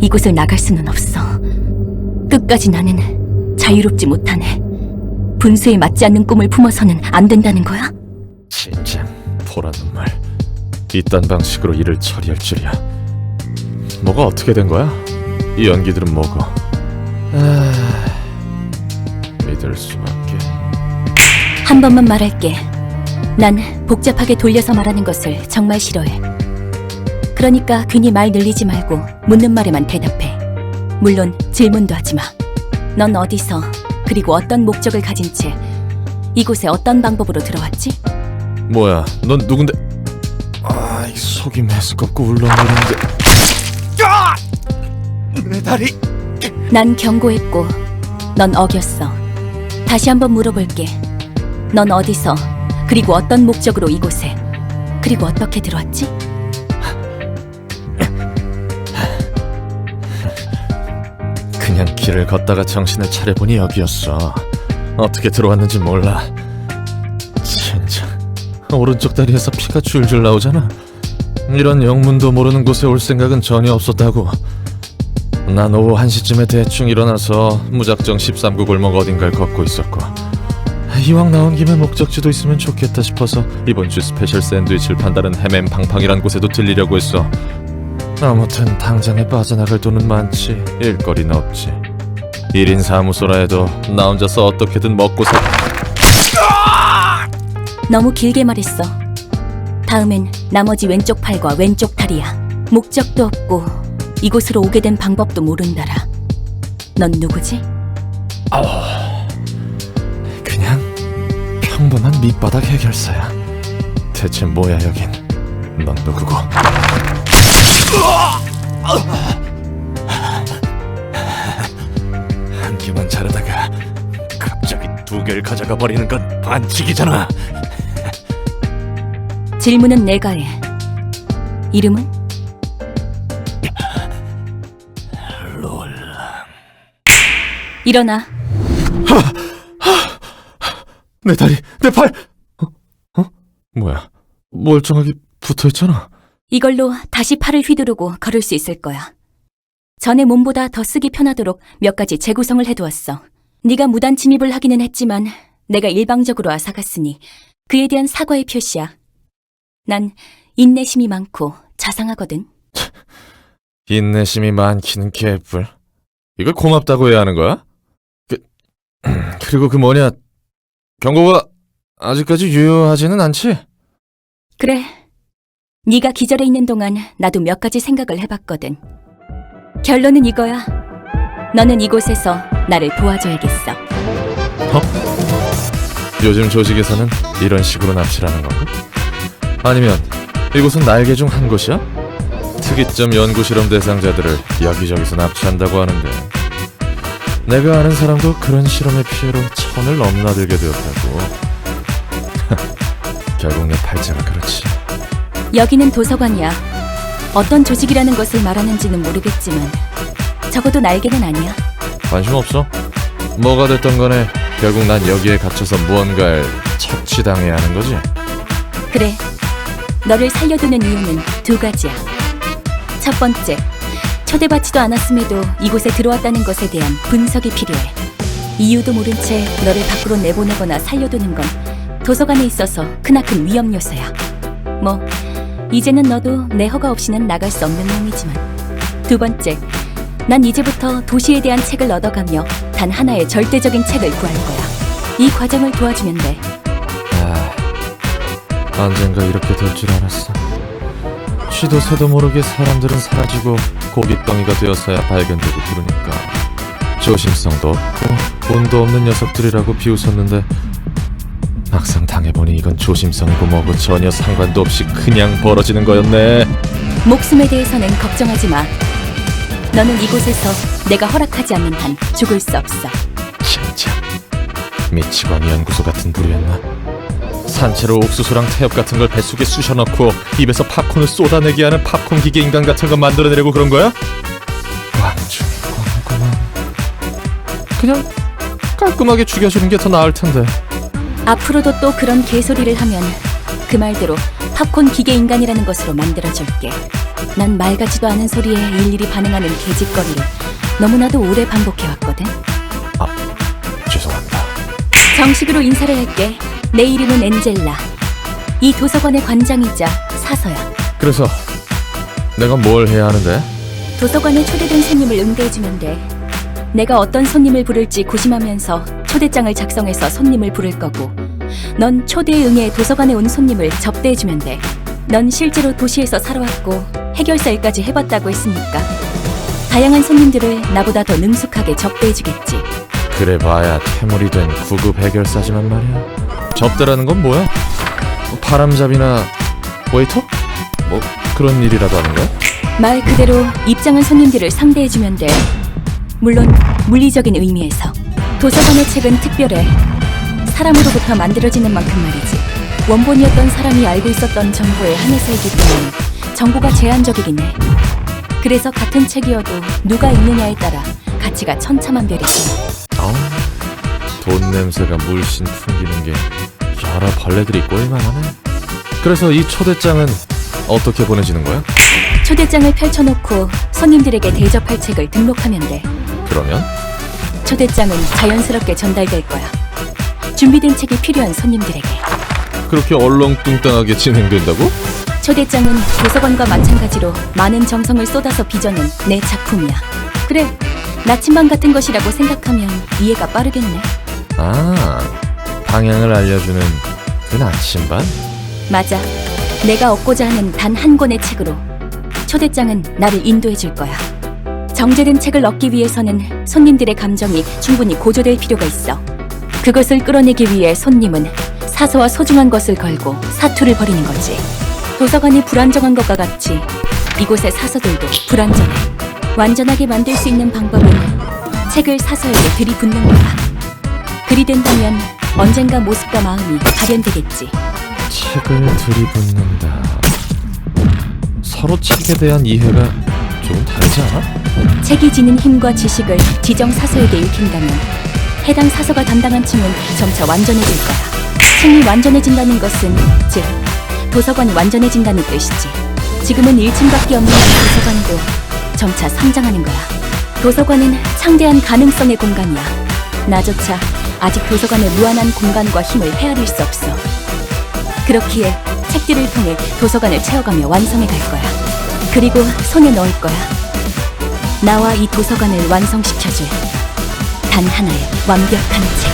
이곳을 나갈 수는 없어. 끝까지 나는 자유롭지 못하네. 분수에 맞지 않는 꿈을 품어서는 안 된다는 거야? 진짜 보라는 말. 이딴 방식으로 일을 처리할 줄이야. 뭐가 어떻게 된 거야? 이 연기들은 뭐고? 믿을 수밖에. 한 번만 말할게. 난 복잡하게 돌려서 말하는 것을 정말 싫어해. 그러니까 괜히 말 늘리지 말고 묻는 말에만 대답해. 물론 질문도 하지 마. 넌 어디서 그리고 어떤 목적을 가진 채 이곳에 어떤 방법으로 들어왔지? 뭐야, 넌 누군데? 이 속이 메스껍고 울렁거리는데. 내 다리. 난 경고했고 넌 어겼어. 다시 한번 물어볼게. 넌 어디서 그리고 어떤 목적으로 이곳에 그리고 어떻게 들어왔지? 그냥 길을 걷다가 정신을 차려보니 여기였어. 어떻게 들어왔는지 몰라. 진짜 오른쪽 다리에서 피가 줄줄 나오잖아. 이런 영문도 모르는 곳에 올 생각은 전혀 없었다고. 난 오후 1시쯤에 대충 일어나서 무작정 13구 골목 어딘가를 걷고 있었고, 이왕 나온 김에 목적지도 있으면 좋겠다 싶어서 이번 주 스페셜 샌드위치를 판다는 헤맨팡팡이란 곳에도 들리려고 했어. 아무튼 당장에 빠져나갈 돈은 많지 일거리는 없지. 1인 사무소라 해도 나 혼자서 어떻게든 먹고 살. 너무 길게 말했어. 다음엔 나머지 왼쪽 팔과 왼쪽 다리야. 목적도 없고 이곳으로 오게 된 방법도 모른다라. 넌 누구지? 그냥 평범한 밑바닥 해결사야. 대체 뭐야 여긴. 넌 누구고? 한 개만 자르다가 갑자기 2개를 가져가 버리는 건 반칙이잖아. 질문은 내가 해. 이름은? 롤랑. 일어나. 내 다리, 내 팔. 뭐야? 멀쩡하게 붙어있잖아. 이걸로 다시 팔을 휘두르고 걸을 수 있을 거야. 전에 몸보다 더 쓰기 편하도록 몇 가지 재구성을 해두었어. 네가 무단 침입을 하기는 했지만 내가 일방적으로 앗아갔으니 그에 대한 사과의 표시야. 난 인내심이 많고 자상하거든. 인내심이 많기는 개뿔. 이걸 고맙다고 해야 하는 거야? 그리고 그 뭐냐, 경고가 아직까지 유효하지는 않지? 그래. 네가 기절해 있는 동안 나도 몇 가지 생각을 해봤거든. 결론은 이거야. 너는 이곳에서 나를 도와줘야겠어. 요즘 조직에서는 이런 식으로 납치라는 건가? 아니면 이곳은 날개 중 한 곳이야? 특이점 연구실험 대상자들을 여기저기서 납치한다고 하는데, 내가 아는 사람도 그런 실험의 피해로 천을 넘나들게 되었다고. 결국 내 팔자가 그렇지. 여기는 도서관이야. 어떤 조직이라는 것을 말하는지는 모르겠지만 적어도 날개는 아니야. 관심 없어. 뭐가 됐던 간에 결국 난 여기에 갇혀서 무언가를 착취당해야 하는 거지. 그래. 너를 살려두는 이유는 2가지야. 첫 번째, 초대받지도 않았음에도 이곳에 들어왔다는 것에 대한 분석이 필요해. 이유도 모른 채 너를 밖으로 내보내거나 살려두는 건 도서관에 있어서 크나큰 위험 요소야. 뭐 이제는 너도 내 허가 없이는 나갈 수 없는 놈이지만. 2번째, 난 이제부터 도시에 대한 책을 얻어가며 단 하나의 절대적인 책을 구할 거야. 이 과정을 도와주면 돼. 언젠가 이렇게 될 줄 알았어. 쉬도 새도 모르게 사람들은 사라지고 고깃덩이가 되어서야 발견되고 그러니까 조심성도 없고 돈도 없는 녀석들이라고 비웃었는데, 막상 당해보니 이건 조심성이고 뭐고 전혀 상관도 없이 그냥 벌어지는 거였네. 목숨에 대해서는 걱정하지 마. 너는 이곳에서 내가 허락하지 않는 한 죽을 수 없어. 진짜 미치광이 연구소 같은 부류였나? 산채로 옥수수랑 태엽 같은 걸 뱃속에 쑤셔넣고 입에서 팝콘을 쏟아내게 하는 팝콘 기계 인간 같은 거 만들어내려고 그런 거야? 꽝중에 꽝이구만. 그냥 깔끔하게 죽여주는 게 더 나을 텐데. 앞으로도 또 그런 개소리를 하면 그 말대로 팝콘 기계 인간이라는 것으로 만들어줄게. 난 말 같지도 않은 소리에 일일이 반응하는 개짓거리를 너무나도 오래 반복해왔거든. 죄송합니다. 정식으로 인사를 할게. 내 이름은 엔젤라. 이 도서관의 관장이자 사서야. 그래서 내가 뭘 해야 하는데? 도서관에 초대된 손님을 응대해주면 돼. 내가 어떤 손님을 부를지 고심하면서 초대장을 작성해서 손님을 부를 거고, 넌 초대에 응해 도서관에 온 손님을 접대해주면 돼. 넌 실제로 도시에서 살아왔고 해결사 일까지 해봤다고 했으니까 다양한 손님들을 나보다 더 능숙하게 접대해주겠지. 그래봐야 퇴물이 된 구급 해결사지만 말이야. 접대라는 건 뭐야? 바람잡이나 웨이터? 뭐 그런 일이라도 하는 거야? 말 그대로 입장한 손님들을 상대해주면 돼. 물론 물리적인 의미에서. 도서관의 책은 특별해. 사람으로부터 만들어지는 만큼 말이지. 원본이었던 사람이 알고 있었던 정보에 한해서이기 때문에 정보가 제한적이긴 해. 그래서 같은 책이어도 누가 읽느냐에 따라 가치가 천차만별이지. 돈 냄새가 물씬 풍기는 게 여러 벌레들이 꼬일만하네. 그래서 이 초대장은 어떻게 보내지는 거야? 초대장을 펼쳐놓고 손님들에게 대접할 책을 등록하면 돼. 그러면? 초대장은 자연스럽게 전달될 거야. 준비된 책이 필요한 손님들에게. 그렇게 얼렁뚱땅하게 진행된다고? 초대장은 도서관과 마찬가지로 많은 정성을 쏟아서 빚어낸 내 작품이야. 그래, 나침반 같은 것이라고 생각하면 이해가 빠르겠네. 방향을 알려주는 그 나침반? 맞아. 내가 얻고자 하는 단 한 권의 책으로 초대장은 나를 인도해 줄 거야. 정제된 책을 얻기 위해서는 손님들의 감정이 충분히 고조될 필요가 있어. 그것을 끌어내기 위해 손님은 사소와 소중한 것을 걸고 사투를 벌이는 거지. 도서관이 불안정한 것과 같이 이곳의 사서들도 불안정해. 완전하게 만들 수 있는 방법은 책을 사서에게 들이붓는 거야. 그리 된다면 언젠가 모습과 마음이 발현되겠지. 책을 들이붓는다. 서로 책에 대한 이해가 조금 다르지 않아? 책이 지닌 힘과 지식을 지정 사서에게 읽힌다면 해당 사서가 담당한 층은 점차 완전해질 거야. 층이 완전해진다는 것은 즉 도서관이 완전해진다는 뜻이지. 지금은 1층밖에 없는 도서관도 점차 성장하는 거야. 도서관은 창대한 가능성의 공간이야. 나조차 아직 도서관의 무한한 공간과 힘을 헤아릴 수 없어. 그렇기에 책들을 통해 도서관을 채워가며 완성해 갈 거야. 그리고 손에 넣을 거야. 나와 이 도서관을 완성시켜줄 단 하나의 완벽한 책.